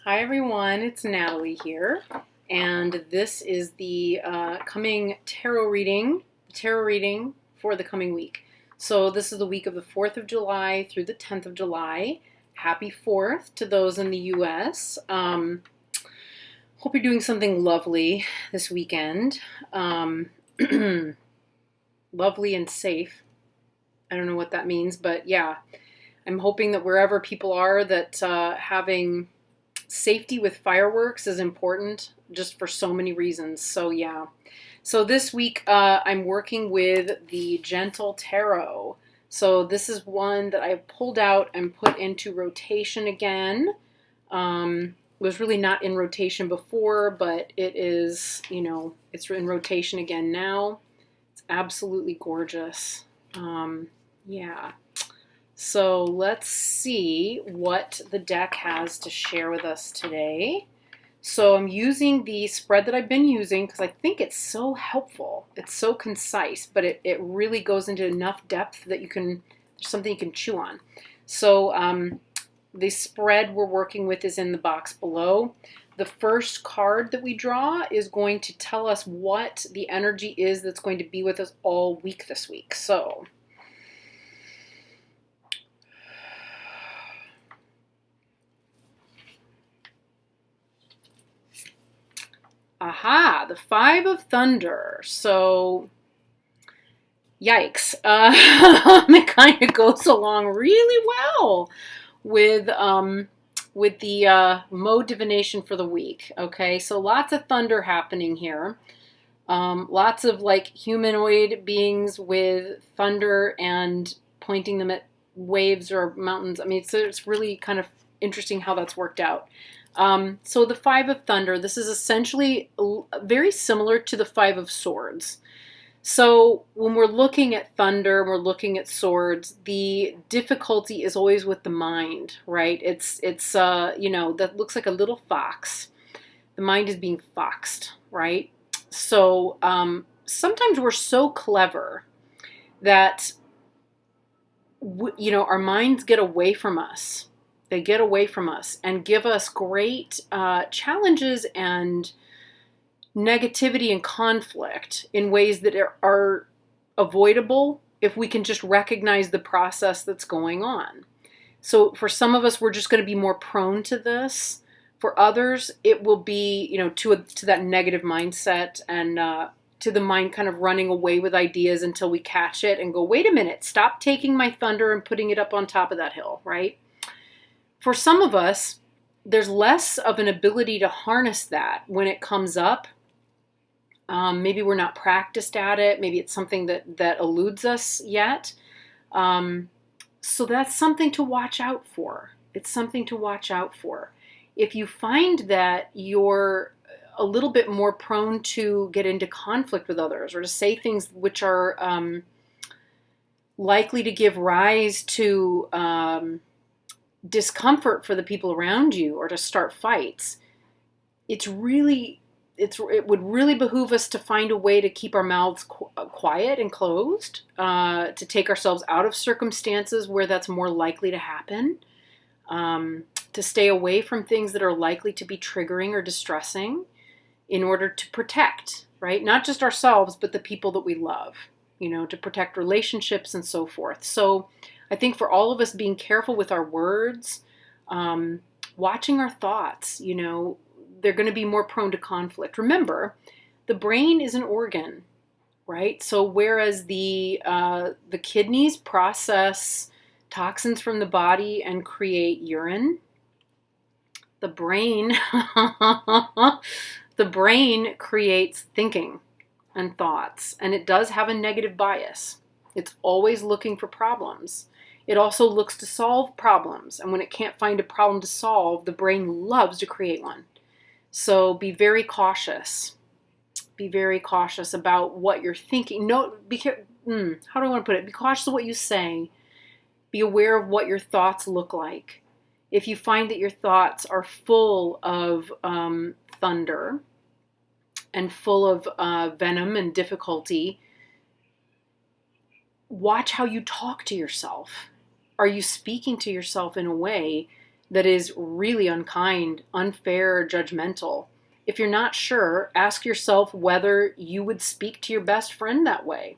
Hi everyone, it's Natalie here, and this is the coming tarot reading for the coming week. So this is the week of the 4th of July through the 10th of July. Happy 4th to those in the U.S. Hope you're doing something lovely this weekend. Lovely and safe. I don't know what that means, but yeah, I'm hoping that wherever people are that having safety with fireworks is important just for so many reasons. So yeah. So this week I'm working with the Gentle Tarot. So this is one that I pulled out and put into rotation again. It was really not in rotation before, but it is, it's in rotation again now. It's absolutely gorgeous. Yeah. So let's see what the deck has to share with us today. So I'm using the spread that I've been using because I think it's so helpful. It's so concise, but it really goes into enough depth that there's something you can chew on. So the spread we're working with is in the box below. The first card that we draw is going to tell us what the energy is that's going to be with us all week this week. So aha, the Five of Thunder. So, yikes. It kind of goes along really well with the mode divination for the week. Okay, so lots of thunder happening here. Lots of like humanoid beings with thunder and pointing them at waves or mountains. I mean, it's really kind of interesting how that's worked out. So the Five of Thunder, this is essentially very similar to the Five of Swords. So when we're looking at thunder, we're looking at swords, the difficulty is always with the mind, right? It's that looks like a little fox. The mind is being foxed, right? So sometimes we're so clever that, our minds get away from us. They get away from us and give us great challenges and negativity and conflict in ways that are avoidable if we can just recognize the process that's going on. So for some of us, we're just going to be more prone to this. For others, it will be, to that negative mindset and to the mind kind of running away with ideas until we catch it and go, wait a minute, stop taking my thunder and putting it up on top of that hill, right? For some of us, there's less of an ability to harness that when it comes up. Maybe we're not practiced at it. Maybe it's something that eludes us yet. So that's something to watch out for. It's something to watch out for. If you find that you're a little bit more prone to get into conflict with others or to say things which are likely to give rise to discomfort for the people around you or to start fights, it would really behoove us to find a way to keep our mouths quiet and closed, to take ourselves out of circumstances where that's more likely to happen, to stay away from things that are likely to be triggering or distressing in order to protect, right? Not just ourselves, but the people that we love, to protect relationships and so forth. So I think for all of us, being careful with our words, watching our thoughts, they're going to be more prone to conflict. Remember, the brain is an organ, right? So whereas the kidneys process toxins from the body and create urine, the brain the brain creates thinking and thoughts, and it does have a negative bias. It's always looking for problems. It also looks to solve problems, and when it can't find a problem to solve, the brain loves to create one. So be very cautious. Be very cautious about what you're thinking. How do I want to put it? Be cautious of what you say. Be aware of what your thoughts look like. If you find that your thoughts are full of thunder and full of venom and difficulty, watch how you talk to yourself. Are you speaking to yourself in a way that is really unkind, unfair, judgmental. If you're not sure, ask yourself whether you would speak to your best friend that way.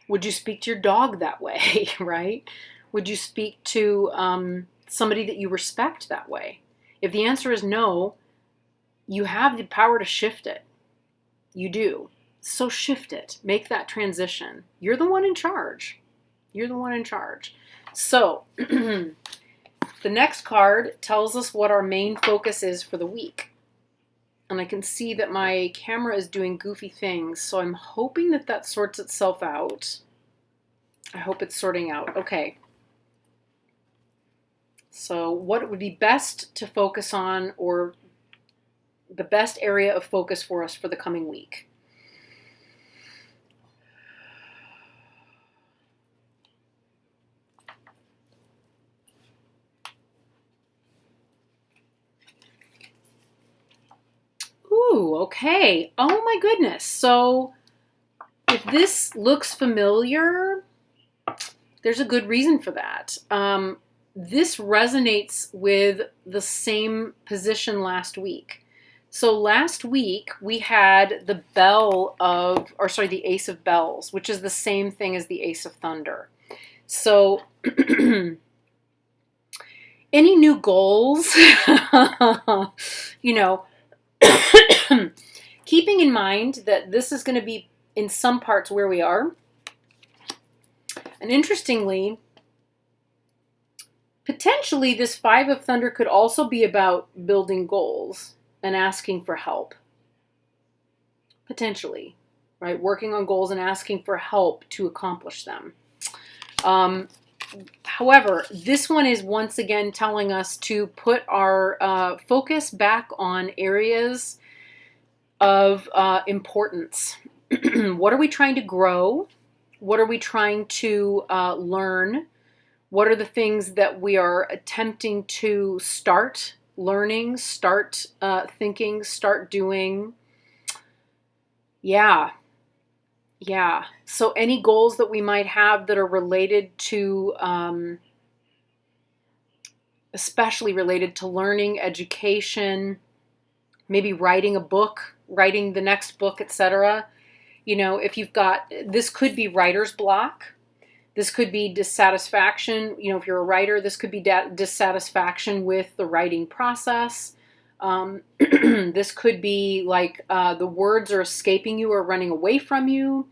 Would you speak to your dog that way, right? Would you speak to somebody that you respect that way? If the answer is no, you have the power to shift it. You do. So shift it. Make that transition. You're the one in charge. You're the one in charge. So the next card tells us what our main focus is for the week. And I can see that my camera is doing goofy things, so I'm hoping that that sorts itself out. I hope it's sorting out. Okay. So what would be best to focus on, or the best area of focus for us for the coming week? Ooh, okay. Oh my goodness. So if this looks familiar, there's a good reason for that. This resonates with the same position last week. So last week we had the the Ace of Bells, which is the same thing as the Ace of Thunder. So any new goals, keeping in mind that this is going to be in some parts where we are. And interestingly, potentially this Five of Thunder could also be about building goals and asking for help. Potentially, right? Working on goals and asking for help to accomplish them. However, this one is once again telling us to put our focus back on areas of importance. What are we trying to grow? What are we trying to learn? What are the things that we are attempting to start learning, start thinking, start doing? Yeah. So any goals that we might have that are related to, especially related to learning, education, maybe writing a book, writing the next book, etc. If you've got, this could be writer's block. This could be dissatisfaction. If you're a writer, this could be dissatisfaction with the writing process. This could be like the words are escaping you or running away from you.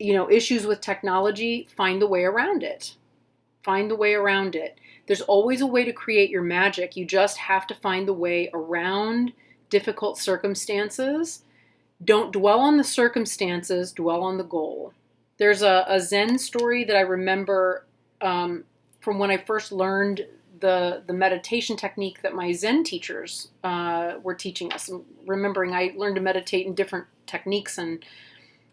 Issues with technology, find the way around it. Find the way around it. There's always a way to create your magic. You just have to find the way around difficult circumstances. Don't dwell on the circumstances, dwell on the goal. There's a Zen story that I remember from when I first learned the meditation technique that my Zen teachers were teaching us. And remembering I learned to meditate in different techniques and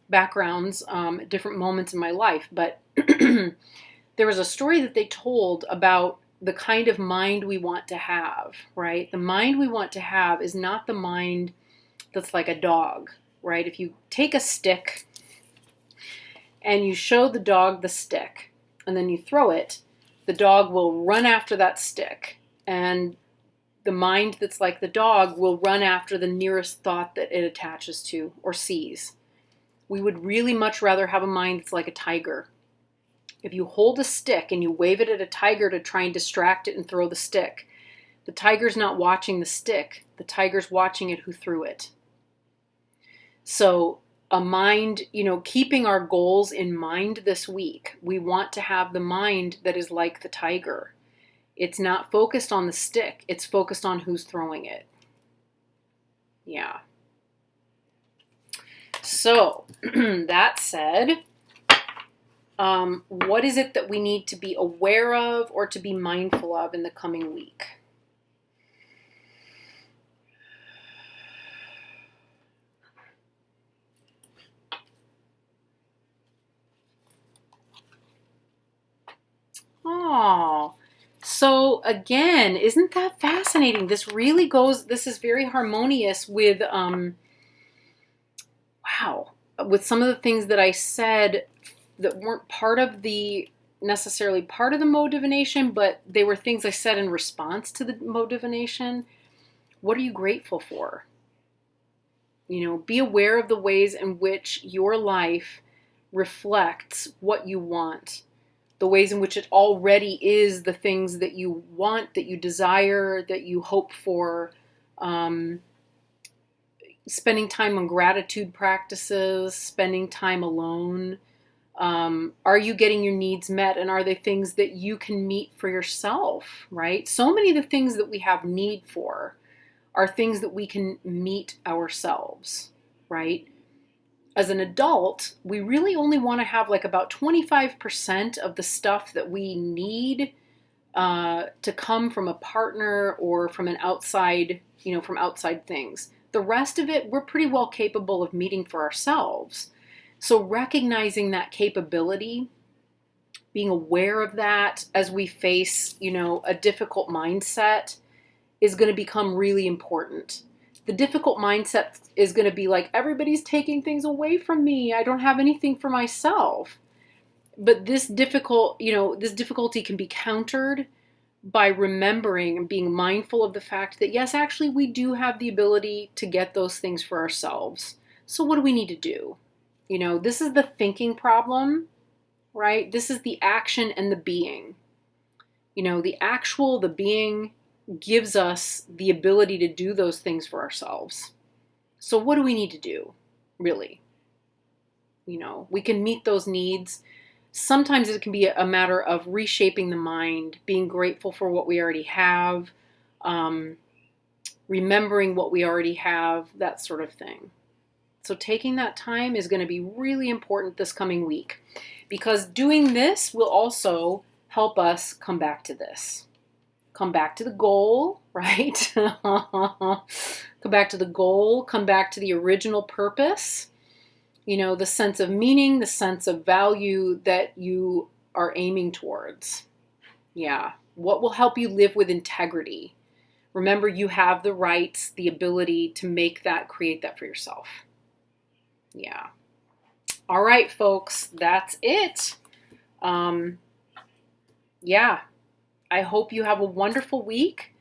backgrounds at different moments in my life. But there was a story that they told about the kind of mind we want to have, right? The mind we want to have is not the mind that's like a dog, right? If you take a stick and you show the dog the stick and then you throw it, the dog will run after that stick. And the mind that's like the dog will run after the nearest thought that it attaches to or sees. We would really much rather have a mind that's like a tiger. If you hold a stick and you wave it at a tiger to try and distract it and throw the stick, the tiger's not watching the stick. The tiger's watching it who threw it. So a mind, keeping our goals in mind this week, we want to have the mind that is like the tiger. It's not focused on the stick. It's focused on who's throwing it. Yeah. So that said, what is it that we need to be aware of or to be mindful of in the coming week? Oh, so again, isn't that fascinating? This is very harmonious with, with some of the things that I said that weren't part of the necessarily part of the mode divination, but they were things I said in response to the mode divination. What are you grateful for? You know, be aware of the ways in which your life reflects what you want, the ways in which it already is the things that you want, that you desire, that you hope for. Spending time on gratitude practices, spending time alone. Are you getting your needs met? And are they things that you can meet for yourself, right? So many of the things that we have need for are things that we can meet ourselves, right? As an adult, we really only want to have like about 25% of the stuff that we need to come from a partner or from an outside, from outside things. The rest of it, we're pretty well capable of meeting for ourselves. So recognizing that capability, being aware of that as we face, a difficult mindset is going to become really important. The difficult mindset is going to be like, everybody's taking things away from me. I don't have anything for myself. But this difficulty can be countered by remembering and being mindful of the fact that, yes, actually, we do have the ability to get those things for ourselves. So what do we need to do? This is the thinking problem, right? This is the action and the being. The being gives us the ability to do those things for ourselves. So what do we need to do, really? We can meet those needs. Sometimes it can be a matter of reshaping the mind, being grateful for what we already have, remembering what we already have, that sort of thing. So taking that time is going to be really important this coming week, because doing this will also help us come back to this. Come back to the goal, right? Come back to the goal, come back to the original purpose. The sense of meaning, the sense of value that you are aiming towards. Yeah. What will help you live with integrity? Remember, you have the rights, the ability to create that for yourself. Yeah. All right, folks, that's it. Yeah. I hope you have a wonderful week.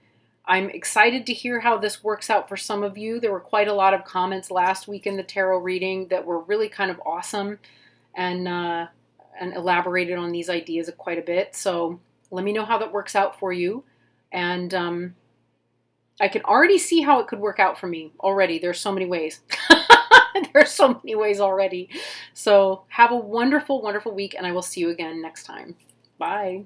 I'm excited to hear how this works out for some of you. There were quite a lot of comments last week in the tarot reading that were really kind of awesome and elaborated on these ideas quite a bit. So let me know how that works out for you. And I can already see how it could work out for me already. There's so many ways. There's so many ways already. So have a wonderful, wonderful week, and I will see you again next time. Bye.